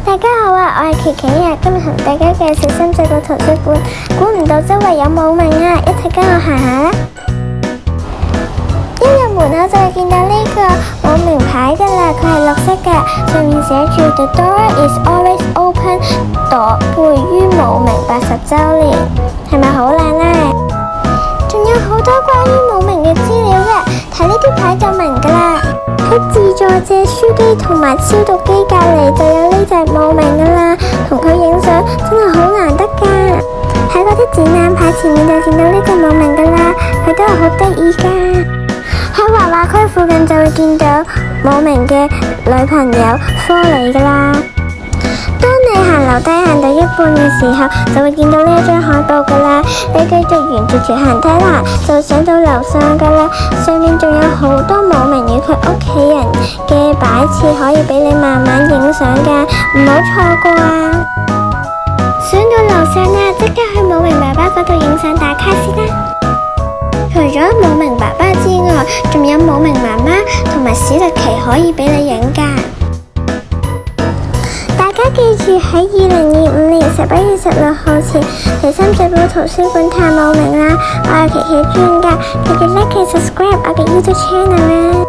大家好啊，我係琪琪啊，今日同大家介紹深水埗圖書館。估唔到周圍有舞名啊，一齊跟我行下啦。一入門我就會見到呢個舞名牌噶啦，佢係綠色嘅，上面寫住 The door is always open， 朵貝於舞名80周年，係咪好靚呢？仲有好多關於舞名嘅資料嘅，睇呢啲牌就明噶啦。喺自助借書機同埋消毒機隔籬就有呢隻舞名噶啦，同佢影相真係好難得噶。喺嗰啲展覽牌前面就見到呢隻舞名噶啦，佢都係好得意噶。喺畫畫區附近就會見到舞名嘅女朋友科里噶啦。當你行樓梯行到一半嘅時候，就會見到呢一張海報噶啦。你繼續沿住條行梯行，就上到樓上噶啦。上面仲有好多舞名與佢屋企人嘅擺設，可以俾你慢慢影相噶，唔好錯過啊！上到樓上啦，即刻去舞名爸爸嗰度影相打卡先啦。除咗舞名爸爸之外，仲有舞名媽媽同埋史力奇可以俾你影噶。大家記住喺2025年11月16號前嚟深水埗圖書館探舞名啦！我係琪琪專家，記得 like subscribe 我嘅 YouTube channel 啦。